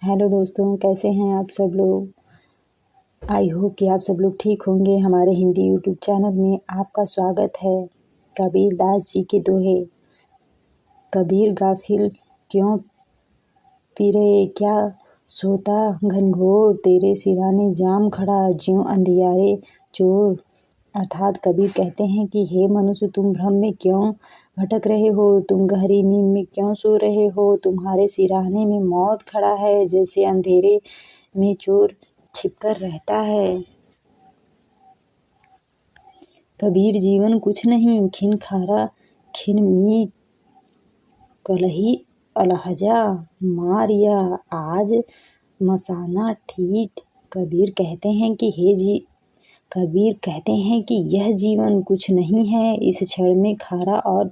Hello दोस्तों, कैसे हैं आप सब लोग। आई होप कि आप सब लोग ठीक होंगे। हमारे हिंदी यूट्यूब चैनल में आपका स्वागत है। कबीर दास जी के दोहे। कबीर गाफिल क्यों पीरे, क्या सोता घनघोर, तेरे सिराने जाम खड़ा, ज्यों अंधियारे चोर। अर्थात कबीर कहते हैं कि हे मनुष्य, तुम भ्रम में क्यों भटक रहे हो, तुम गहरी नींद में क्यों सो रहे हो। तुम्हारे सिरहाने में मौत खड़ा है, जैसे अंधेरे में चोर छिपकर रहता है। कबीर जीवन कुछ नहीं, खिन खारा खिन मीठ, कलही अलहजा मारिया, आज मसाना ठीठ। कबीर कहते हैं कि यह जीवन कुछ नहीं है, इस क्षण में खारा और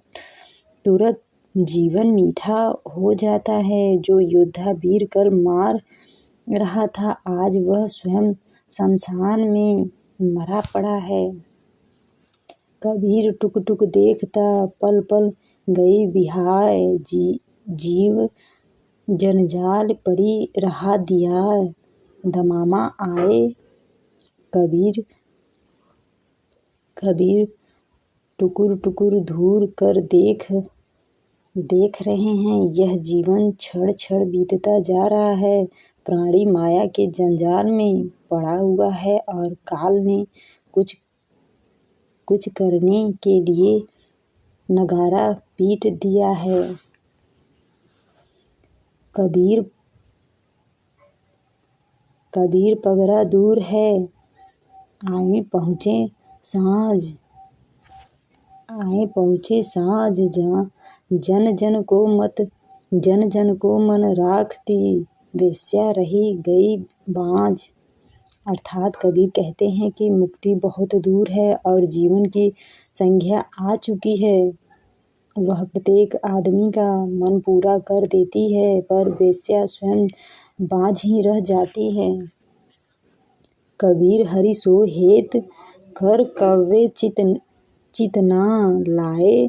तुरंत जीवन मीठा हो जाता है। जो योद्धा वीर कल मार रहा था, आज वह स्वयं शमशान में मरा पड़ा है। कबीर टुक टुक देखता, पल पल गई बिहाय, जीव जंजाल परी रहा दिया, दमामा आए। कबीर टुकुर टुकुर घूर कर देख रहे हैं, यह जीवन क्षण क्षण बीतता जा रहा है। प्राणी माया के जंजाल में पड़ा हुआ है और काल ने कुछ करने के लिए नगारा पीट दिया है। कबीर पगरा दूर है, आए पहुँचे साँझ, जन जन को मन राखती, वेश्या रही गई बाँझ। अर्थात कबीर कहते हैं कि मुक्ति बहुत दूर है और जीवन की संज्ञा आ चुकी है। वह प्रत्येक आदमी का मन पूरा कर देती है, पर वेश्या स्वयं बाँझ ही रह जाती है। कबीर हरि सो हेत कर कव्वे चितना लाए,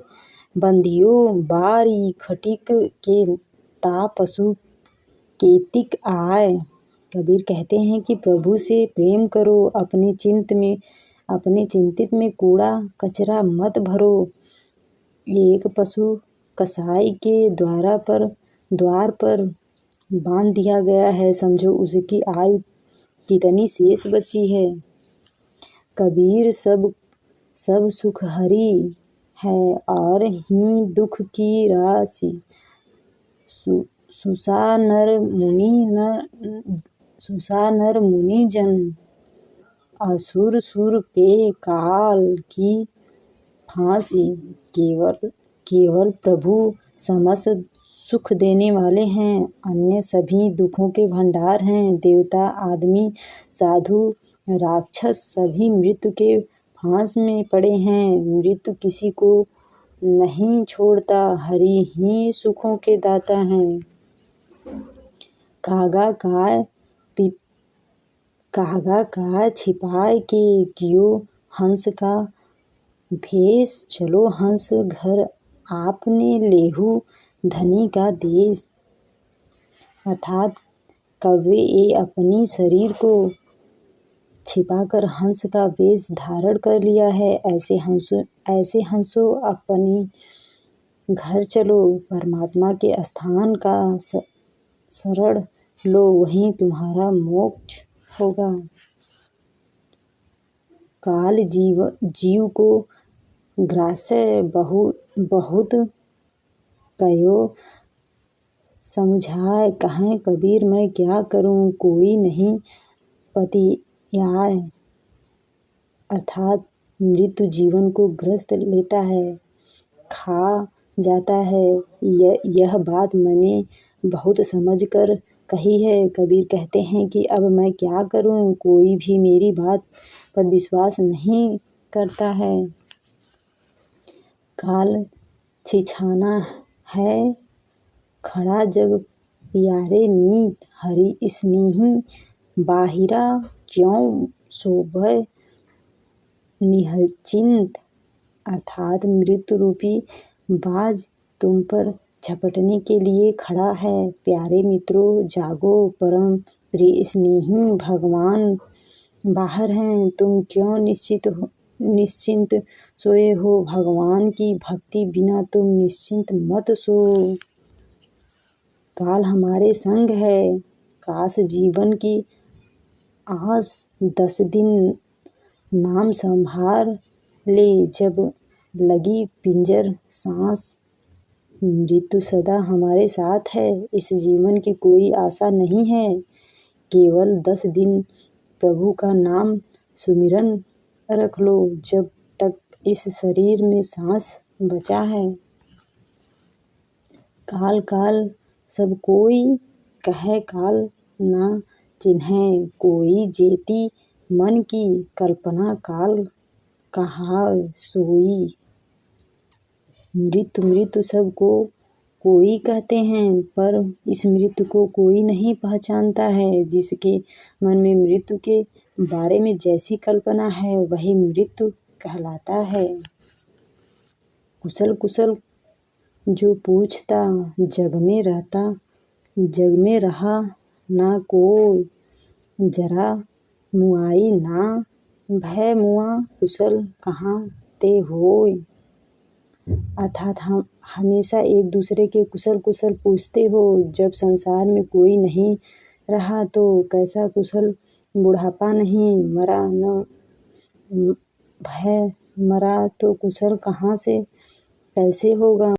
बंधियो बारी खटिक के ता पशु केतिक आए। कबीर कहते हैं कि प्रभु से प्रेम करो, अपने चिंतित में कूड़ा कचरा मत भरो। एक पशु कसाई के द्वार पर बांध दिया गया है, समझो उसकी आयु कितनी शेष बची है। कबीर सब सुख हरि है और ही दुख की राशि, सुसा नर मुनि जन, असुर सुर पे काल की फांसी। केवल प्रभु समस्त सुख देने वाले हैं, अन्य सभी दुखों के भंडार हैं। देवता, आदमी, साधु, राक्षस सभी मृत्यु के फांस में पड़े हैं। मृत्यु किसी को नहीं छोड़ता, हरि ही सुखों के दाता हैं। कागा काय छिपाए के, कियो हंस का भेष, चलो हंस घर आपने लेहू धनी का देश। अर्थात कौवे अपनी शरीर को छिपाकर हंस का वेश धारण कर लिया है। ऐसे हंसो अपने घर चलो, परमात्मा के स्थान का शरण लो, वहीं तुम्हारा मोक्ष होगा। काल जीव को ग्रास्य बहुत कहो समझाए, कहें कबीर मैं क्या करूं, कोई नहीं पतियाए। अर्थात मृत्यु जीवन को ग्रस्त लेता है, खा जाता है। यह बात मैंने बहुत समझ कर कही है। कबीर कहते हैं कि अब मैं क्या करूं, कोई भी मेरी बात पर विश्वास नहीं करता है। काल छिछाना है खड़ा जग प्यारे मीत, हरि स्नेही बाहिरा क्यों शोभय निश्चिंत। अर्थात मृत्यु रूपी बाज तुम पर झपटने के लिए खड़ा है। प्यारे मित्रों जागो, परम प्रिय स्नेही भगवान बाहर हैं, तुम क्यों निश्चिंत सोए हो। भगवान की भक्ति बिना तुम निश्चिंत मत सो। काल हमारे संग है, काश जीवन की आस 10 दिन नाम संभार ले। जब लगी पिंजर सांस, मृत्यु सदा हमारे साथ है। इस जीवन की कोई आशा नहीं है, केवल 10 दिन प्रभु का नाम सुमिरन रख लो। जब तक इस शरीर में सांस बचा है। काल काल सब कोई कहे, काल ना चिन्हे कोई। जेती मन की कल्पना, काल कहाय सोई। मृत्यु मृत्यु सबको कोई कहते हैं, पर इस मृत्यु को कोई नहीं पहचानता है। जिसके मन में मृत्यु के बारे में जैसी कल्पना है, वही मृत्यु कहलाता है। कुशल कुशल जो पूछता, जग में रहा ना कोई। जरा मुआई ना भय मुआ, कुशल कहाँ ते होय। अर्थात हम हमेशा एक दूसरे के कुशल कुशल पूछते हो। जब संसार में कोई नहीं रहा तो कैसा कुशल। बुढ़ापा नहीं मरा न भय मरा, तो कुशल कहाँ से कैसे होगा।